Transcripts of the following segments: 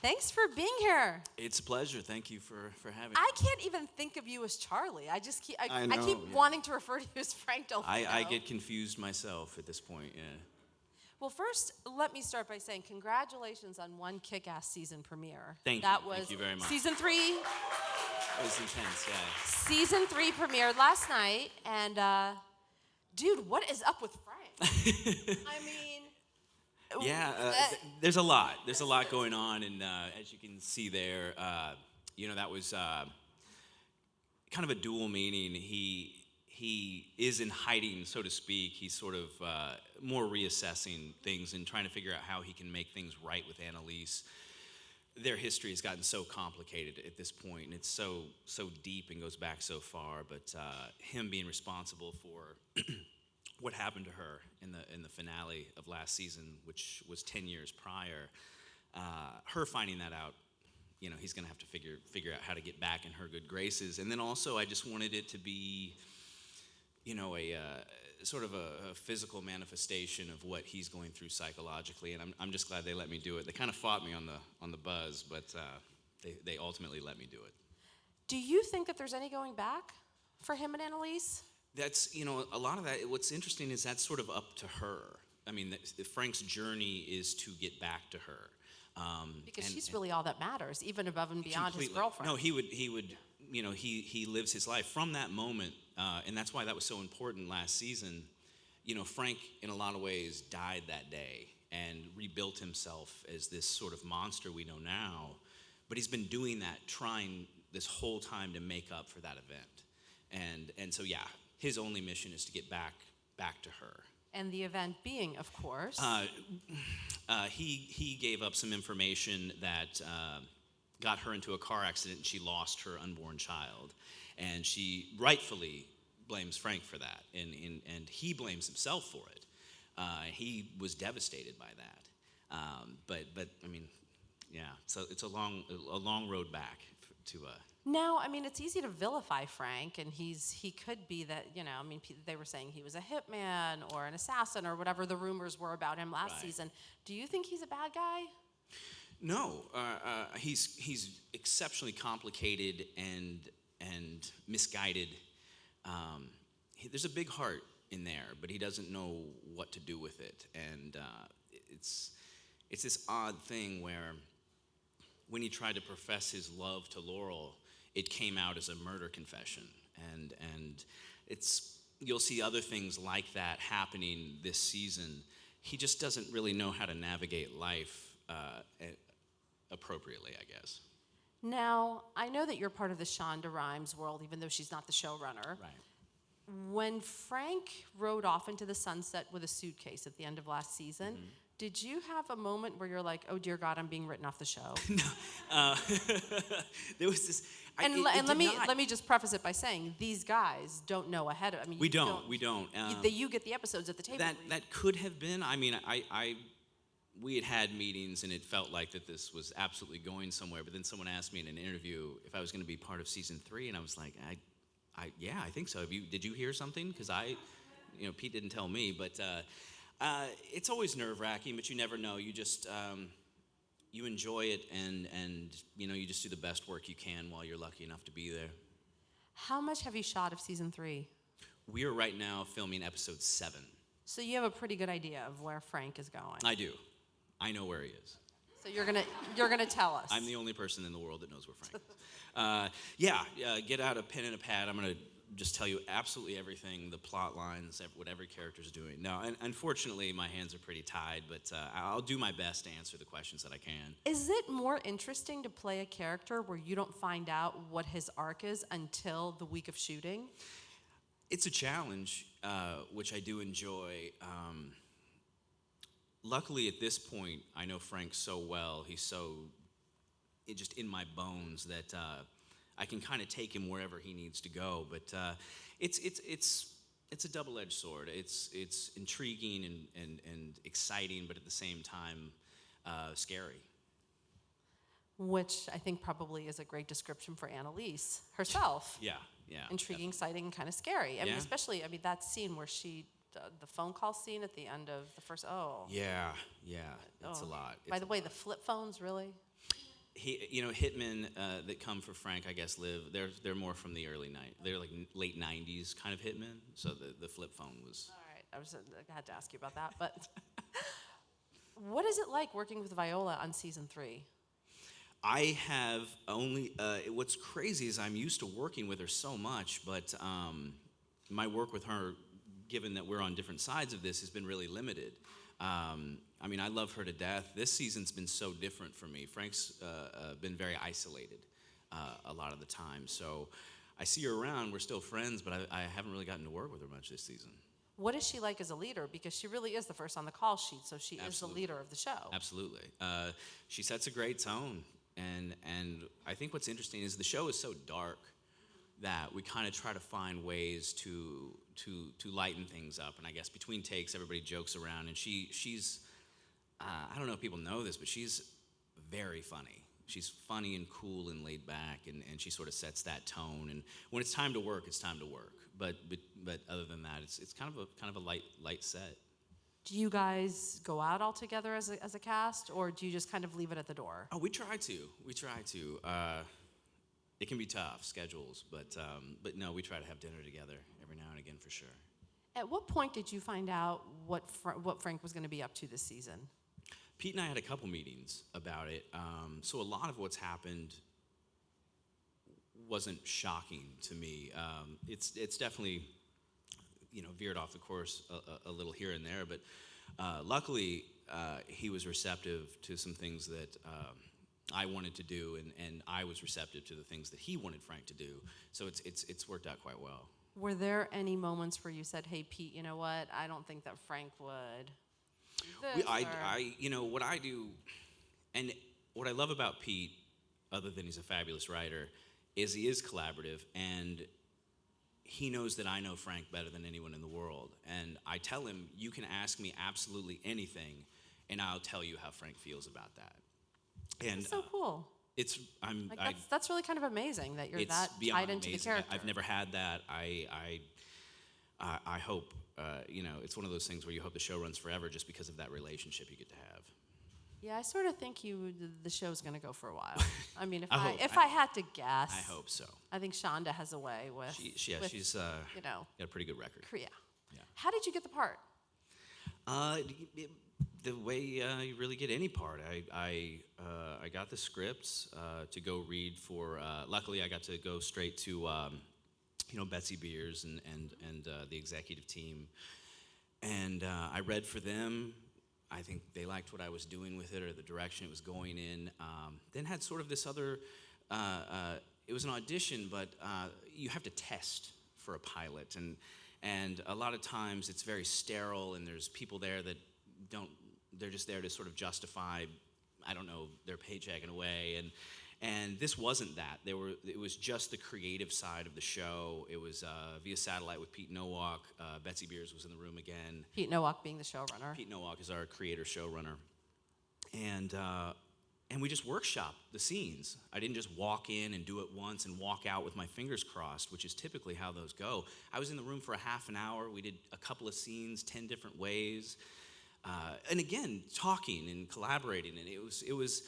Thanks for being here. It's a pleasure. Thank you for having me. I can't even think of you as Charlie. I just keep I I keep know, yeah. wanting to refer to you as Frank Delfino. I get confused myself at this point, yeah. Well, first, let me start by saying congratulations on one kick-ass season premiere. Thank you very much. Season 3. It was intense, yeah. Season 3 premiered last night, and dude, what is up with Frank? I mean, Yeah, there's a lot. There's a lot going on, and as you can see there, that was kind of a dual meaning. He is in hiding, so to speak. He's sort of more reassessing things and trying to figure out how he can make things right with Annalise. Their history has gotten so complicated at this point, and it's so deep and goes back so far. But him being responsible for what happened to her in the finale of last season, which was 10 years prior, her finding that out, he's going to have to figure out how to get back in her good graces. And then also, I just wanted it to be, a sort of a physical manifestation of what he's going through psychologically, and I'm just glad they let me do it. They kind of fought me on the buzz, but they ultimately let me do it. do you think that there's any going back for him and Annalise? That's, a lot of that, what's interesting is that's sort of up to her. I mean, Frank's journey is to get back to her. Because she's really all that matters, even above and beyond his girlfriend. No, he would, he lives his life from that moment, and that's why that was so important last season. Frank, in a lot of ways, died that day and rebuilt himself as this sort of monster we know now. But he's been doing that, trying this whole time to make up for that event. And so, yeah, his only mission is to get back to her. And the event being, of course. He gave up some information that got her into a car accident, and she lost her unborn child. And she rightfully blames Frank for that, and he blames himself for it. He was devastated by that. But I mean, yeah. So it's a long road back to. Now, I mean, it's easy to vilify Frank, and he could be that, they were saying he was a hitman or an assassin or whatever the rumors were about him last season. Do you think he's a bad guy? No, he's exceptionally complicated and misguided. There's a big heart in there, but he doesn't know what to do with it, and it's this odd thing where when he tried to profess his love to Laurel, it came out as a murder confession, and you'll see other things like that happening this season. He just doesn't really know how to navigate life appropriately, I guess. Now, I know that you're part of the Shonda Rhimes world, even though she's not the showrunner. Right. When Frank rode off into the sunset with a suitcase at the end of last season, did you have a moment where you're like, oh, dear God, I'm being written off the show? No. There was this... let me just preface it by saying these guys don't know ahead of... I mean, we don't. You get the episodes at the table. That could have been. I mean, we had meetings, and it felt like that this was absolutely going somewhere. But then someone asked me in an interview if I was going to be part of season 3, and I was like, yeah, I think so. Did you hear something? Because Pete didn't tell me. But it's always nerve-wracking, but you never know. You just you enjoy it, and you just do the best work you can while you're lucky enough to be there. How much have you shot of season 3? We are right now filming episode 7. So you have a pretty good idea of where Frank is going. I do. I know where he is. So you're gonna tell us. I'm the only person in the world that knows where Frank is. Get out a pen and a pad. I'm gonna just tell you absolutely everything, the plot lines, what every character's doing. Now, unfortunately, my hands are pretty tied, but I'll do my best to answer the questions that I can. Is it more interesting to play a character where you don't find out what his arc is until the week of shooting? It's a challenge, which I do enjoy. Luckily, at this point, I know Frank so well. He's so just in my bones that I can kind of take him wherever he needs to go. But it's a double-edged sword. It's intriguing and exciting, but at the same time, scary. Which I think probably is a great description for Annalise herself. Yeah. Intriguing, exciting, and kind of scary. I mean, Yeah. especially, that scene where the phone call scene at the end of the first, Yeah, it's a lot. By the way, the flip phones, really? Hitmen that come for Frank, I guess, they're more from the early they're like late '90s kind of hitmen. So the flip phone was. All right, I had to ask you about that, but what is it like working with Viola on season 3? I have only. What's crazy is I'm used to working with her so much, but my work with her, given that we're on different sides of this, has been really limited. I mean, I love her to death. This season's been so different for me. Frank's been very isolated a lot of the time. So I see her around. We're still friends, but I haven't really gotten to work with her much this season. What is she like as a leader? Because she really is the first on the call sheet, so she is the leader of the show. Absolutely. She sets a great tone. And I think what's interesting is the show is so dark that we kind of try to find ways to lighten things up. And I guess between takes, everybody jokes around. And she's, I don't know if people know this, but she's very funny. She's funny and cool and laid back, and she sort of sets that tone. And when it's time to work, it's time to work. But other than that, it's kind of a light set. Do you guys go out all together as a cast, or do you just kind of leave it at the door? Oh, we try to. It can be tough schedules, but no, we try to have dinner together every now and again for sure. At what point did you find out what Frank was going to be up to this season? Pete and I had a couple meetings about it, so a lot of what's happened wasn't shocking to me. It's definitely veered off the course a little here and there, but luckily he was receptive to some things that I wanted to do, and I was receptive to the things that he wanted Frank to do. So it's worked out quite well. Were there any moments where you said, "Hey, Pete, you know what? I don't think that Frank would." What I do, and what I love about Pete, other than he's a fabulous writer, is he is collaborative, and he knows that I know Frank better than anyone in the world. And I tell him, you can ask me absolutely anything, and I'll tell you how Frank feels about that. And that's so cool. That's really kind of amazing that you're that tied into the character. I've never had that. I hope, it's one of those things where you hope the show runs forever just because of that relationship you get to have. Yeah, I sort of think the show's going to go for a while. I mean, if I had to guess, I hope so. I think Shonda has a way with. She's got a pretty good record. Yeah. How did you get the part? The way you really get any part. I got the scripts to go read for. Luckily, I got to go straight to Betsy Beers and the executive team, and I read for them. I think they liked what I was doing with it or the direction it was going in. Then had sort of this other, it was an audition, but you have to test for a pilot. And a lot of times it's very sterile, and there's people there that they're just there to sort of justify, their paycheck in a way. And this wasn't that. It was just the creative side of the show. It was via satellite with Pete Nowak. Betsy Beers was in the room again. Pete Nowak being the showrunner. Pete Nowak is our creator showrunner. And we just workshopped the scenes. I didn't just walk in and do it once and walk out with my fingers crossed, which is typically how those go. I was in the room for a half an hour. We did a couple of scenes, 10 different ways. And again, talking and collaborating. And it was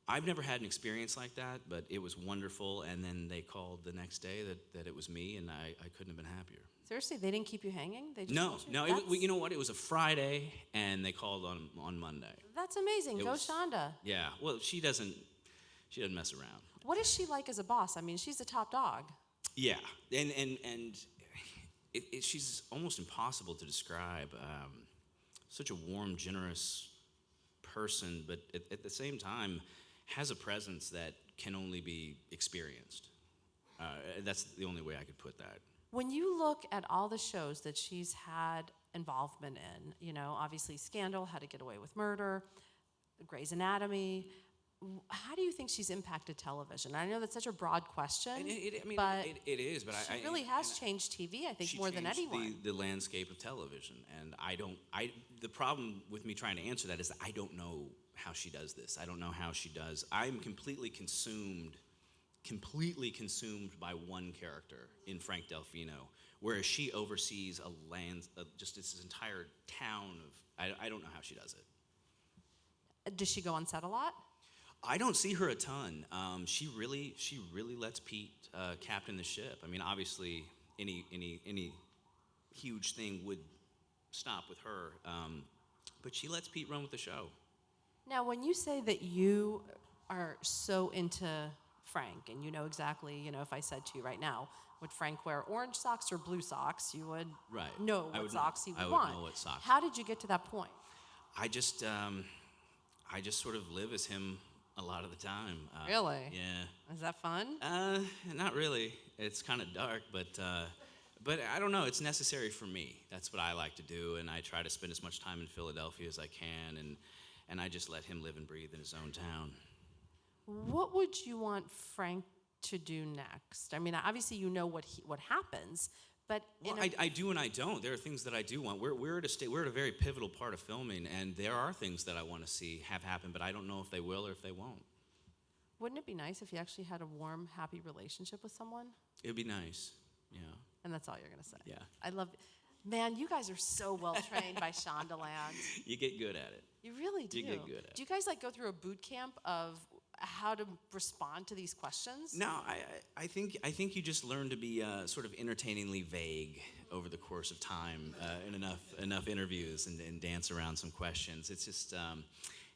I've never had an experience like that, but it was wonderful. And then they called the next day that it was me, and I couldn't have been happier. Seriously, they didn't keep you hanging? They just No. You know what? It was a Friday, and they called on Monday. That's amazing. Go Shonda. Yeah. Well, she doesn't mess around. What is she like as a boss? I mean, she's the top dog. Yeah, and she's almost impossible to describe. Such a warm, generous person, but at the same time has a presence that can only be experienced. That's the only way I could put that. When you look at all the shows that she's had involvement in, obviously Scandal, How to Get Away with Murder, Grey's Anatomy, how do you think she's impacted television? I know that's such a broad question, it is, but she really has changed TV, I think, more than anyone. The landscape of television, and the problem with me trying to answer that is that I don't know how she does this. I don't know how she does. I'm completely consumed by one character in Frank Delfino, whereas she oversees just this entire town of. I don't know how she does it. Does she go on set a lot? I don't see her a ton. She really lets Pete captain the ship. I mean, obviously, any huge thing would stop with her, but she lets Pete run with the show. Now, when you say that you are so into Frank, and you know exactly, if I said to you right now, would Frank wear orange socks or blue socks, you would know what socks he would want. I would know what socks. How did you get to that point? I just sort of live as him a lot of the time. Really? Yeah. Is that fun? Not really. It's kind of dark, but I don't know. It's necessary for me. That's what I like to do, and I try to spend as much time in Philadelphia as I can, and I just let him live and breathe in his own town. What would you want Frank to do next? I mean, obviously you know what happens, but I do and I don't. There are things that I do want. We're at a very pivotal part of filming, and there are things that I want to see have happen, but I don't know if they will or if they won't. Wouldn't it be nice if you actually had a warm, happy relationship with someone? It would be nice, yeah. And that's all you're going to say? Yeah. I love it. Man, you guys are so well trained by Shonda Land. You get good at it. You really do. You get good at it. Do you guys go through a boot camp of how to respond to these questions? No, I think you just learn to be sort of entertainingly vague over the course of time in enough interviews and dance around some questions. It's just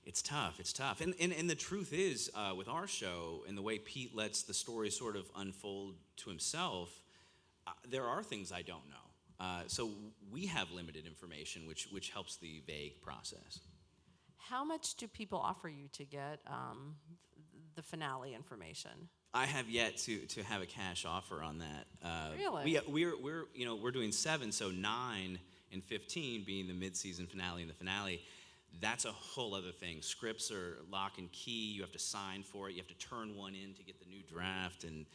it's tough. It's tough. And the truth is, with our show and the way Pete lets the story sort of unfold to himself, there are things I don't know. So we have limited information, which helps the vague process. How much do people offer you to get the finale information? I have yet to have a cash offer on that. Really? We're doing 7, so 9 and 15 being the mid-season finale and the finale. That's a whole other thing. Scripts are lock and key. You have to sign for it. You have to turn one in to get the new draft, and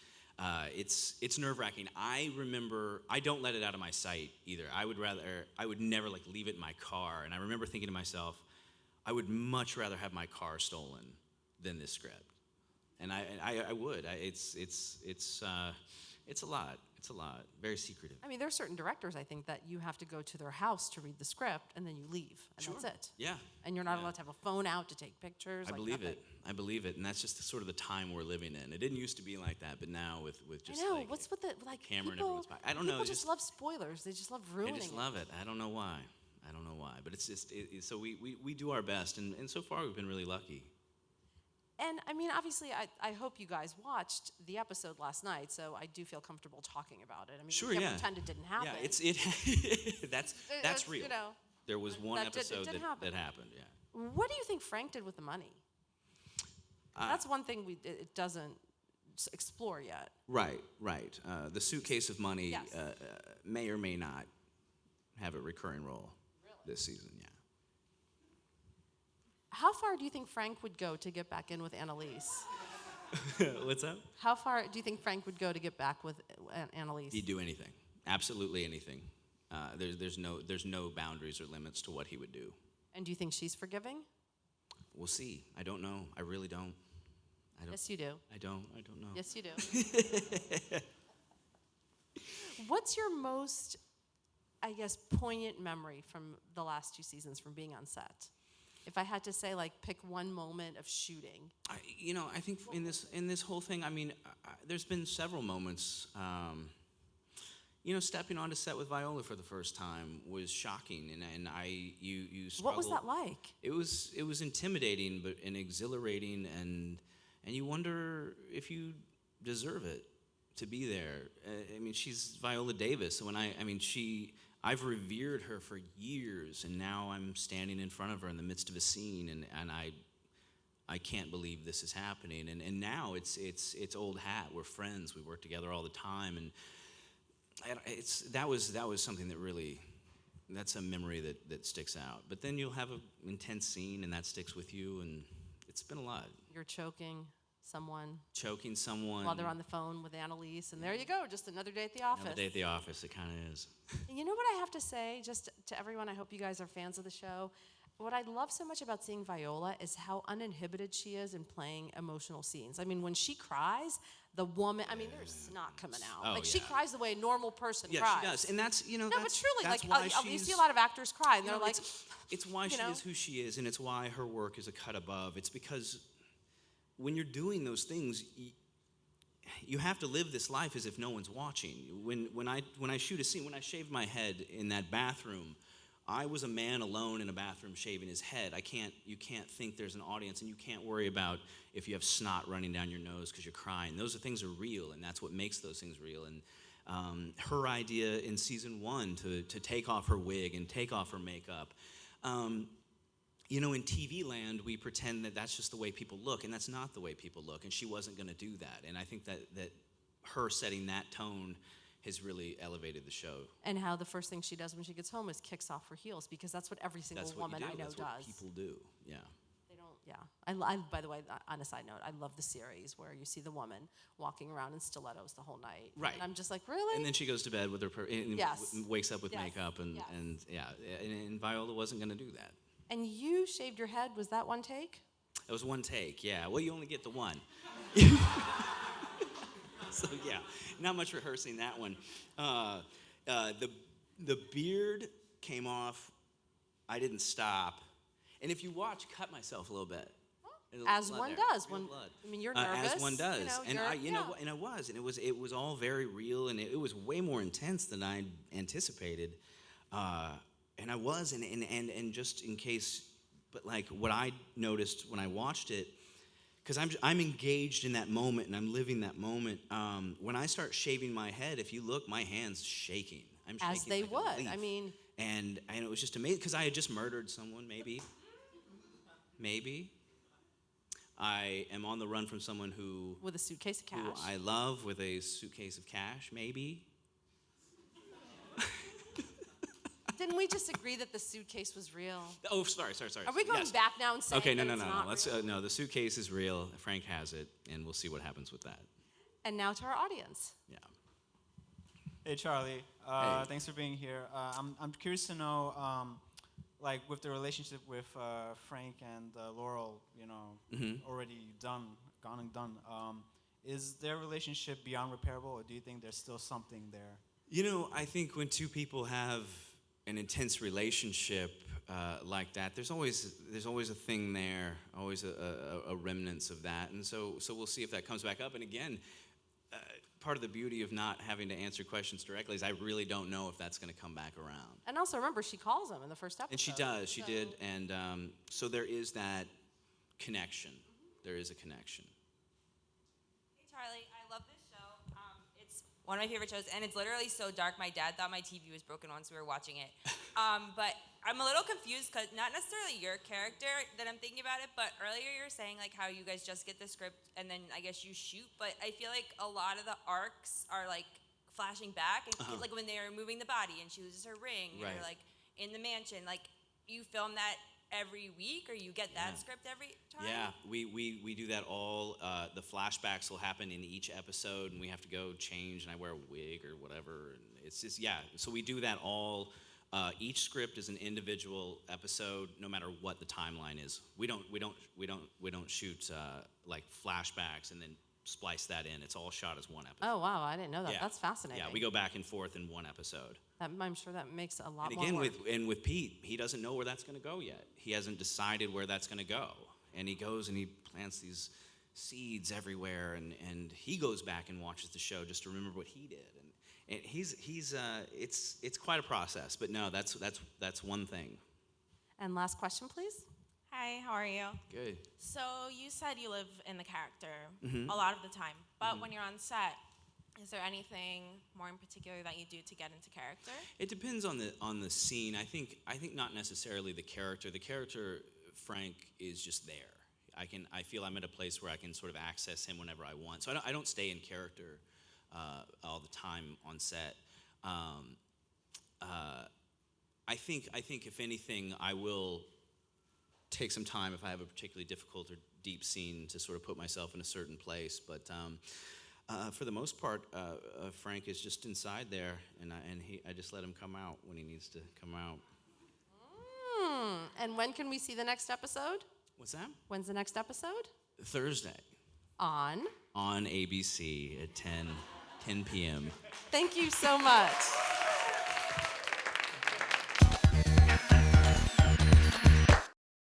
it's nerve-wracking. I remember, I don't let it out of my sight either. I would never leave it in my car. And I remember thinking to myself, I would much rather have my car stolen than this script. And I would. It's a lot. It's a lot. Very secretive. I mean, there are certain directors, I think, that you have to go to their house to read the script, and then you leave, and Sure. that's it. Yeah. And you're not allowed to have a phone out to take pictures. I believe nothing. it. I believe it, and that's just sort of the time we're living in. It didn't used to be like that, but now with just I know. What's with the camera in people? everyone's pocket. I don't know. People just love spoilers. They just love ruining. I just love it. I don't know why. But it's just so we do our best, and so far we've been really lucky. And I mean, obviously, I hope you guys watched the episode last night, so I do feel comfortable talking about it. I mean, Sure, we can't yeah. pretend it didn't happen. Yeah, that's It's, real. There was one that episode did that happen. happened. Yeah. What do you think Frank did with the money? That's one thing it doesn't explore yet. Right. The suitcase of money Yes. may or may not have a recurring role this season. Yeah. How far do you think Frank would go to get back in with Annalise? What's up? How far do you think Frank would go to get back with Annalise? He'd do anything. Absolutely anything. There's no boundaries or limits to what he would do. And do you think she's forgiving? We'll see. I don't know. I really don't. Yes, you do. I don't know. Yes, you do. What's your most, I guess, poignant memory from the last 2 seasons from being on set? If I had to say, pick one moment of shooting. I think in this whole thing, I mean, there's been several moments. Stepping onto set with Viola for the first time was shocking, and you struggled. What was that like? It was intimidating, and exhilarating, and you wonder if you deserve it to be there. I mean, she's Viola Davis, so I've revered her for years, and now I'm standing in front of her in the midst of a scene, and I can't believe this is happening. And now it's old hat. We're friends. We work together all the time, and that was something that really, that's a memory that sticks out. But then you'll have an intense scene, and that sticks with you, and it's been a lot. You're choking someone While they're on the phone with Annalise, and there you go, just another day at the office. Another day at the office, it kind of is. You know what I have to say, just to everyone, I hope you guys are fans of the show. What I love so much about seeing Viola is how uninhibited she is in playing emotional scenes. I mean, when she cries, the woman, there's snot coming out. Oh, She yeah. cries the way a normal person Yeah, cries. she does, and that's No, that's, but truly, that's why you she's, see a lot of actors cry, and they're like, it's why she know. is who she is, and it's why her work is a cut above. It's because when you're doing those things, you have to live this life as if no one's watching. When I shoot a scene, when I shaved my head in that bathroom, I was a man alone in a bathroom shaving his head. You can't think there's an audience, and you can't worry about if you have snot running down your nose because you're crying. Those things are real, and that's what makes those things real. And her idea in season 1 to take off her wig and take off her makeup. In TV land, we pretend that that's just the way people look, and that's not the way people look, and she wasn't going to do that. And I think that her setting that tone has really elevated the show. And how the first thing she does when she gets home is kicks off her heels, because that's what every single woman I know that's does. What people do, yeah. They don't, yeah. I, by the way, on a side note, I love the series where you see the woman walking around in stilettos the whole night. Right. And I'm just like, really? And then she goes to bed with her, Yes. wakes up with Yes. makeup, and Viola wasn't going to do that. And you shaved your head, was that one take? It was one take, yeah. Well, you only get the one. So, yeah, not much rehearsing that one. The beard came off. I didn't stop. And if you watch, cut myself a little bit. As one does. Real blood. I mean, you're nervous. As one does. And I was. And it was all very real, and it was way more intense than I anticipated. And I was, and just in case, but like what I noticed when I watched it, because I'm engaged in that moment and I'm living that moment. When I start shaving my head, if you look, my hand's shaking. I'm shaking As they like a would. leaf. I mean, and it was just amazing because I had just murdered someone. Maybe. I am on the run from someone who with a suitcase of cash. who I love with a suitcase of cash. Maybe. Didn't we just agree that the suitcase was real? Oh, sorry. Are we going Yes. back now and saying Okay, no. that it's not Let's real? no. The suitcase is real. Frank has it, and we'll see what happens with that. And now to our audience. Yeah. Hey, Charlie. Hey. Thanks for being here. I'm curious to know, like, with the relationship with Frank and Laurel, already gone and done. Is their relationship beyond repairable, or do you think there's still something there? I think when two people have an intense relationship like that, there's always a thing there, always a remnants of that, and so we'll see if that comes back up. And again, part of the beauty of not having to answer questions directly is I really don't know if that's going to come back around. And also remember, she calls him in the first episode. And she does, she did, and so there is that connection. There is a connection. Hey, Charlie, I love this show. It's one of my favorite shows, and it's literally so dark. My dad thought my TV was broken once we were watching it. But I'm a little confused because not necessarily your character that I'm thinking about it, but earlier you were saying like how you guys just get the script and then I guess you shoot. But I feel like a lot of the arcs are like flashing back, and like when they're moving the body and she loses her ring, Right. or like in the mansion, like you film that every week, or you get that script every time? Yeah, we do that all. The flashbacks will happen in each episode, and we have to go change, and I wear a wig or whatever. And it's just, so we do that all. Each script is an individual episode, no matter what the timeline is. We don't shoot like flashbacks and then splice that in. It's all shot as one episode. Oh, wow, I didn't know that. Yeah. That's fascinating. Yeah, we go back and forth in one episode. I'm sure that makes a lot And more again, work. with Pete, he doesn't know where that's going to go yet. He hasn't decided where that's going to go, and he goes and he plants these seeds everywhere, and he goes back and watches the show just to remember what he did, and it's quite a process. But no, that's one thing. And last question, please. Hi, how are you? Good. So you said you live in the character a lot of the time, but when you're on set, is there anything more in particular that you do to get into character? It depends on the scene. I think not necessarily the character. The character, Frank, is just there. I feel I'm at a place where I can sort of access him whenever I want. So I don't stay in character all the time on set. I think if anything, I will take some time if I have a particularly difficult or deep scene to sort of put myself in a certain place. But for the most part, Frank is just inside there, and I just let him come out when he needs to come out. And when can we see the next episode? What's that? When's the next episode? Thursday On ABC at 10 p.m. Thank you so much.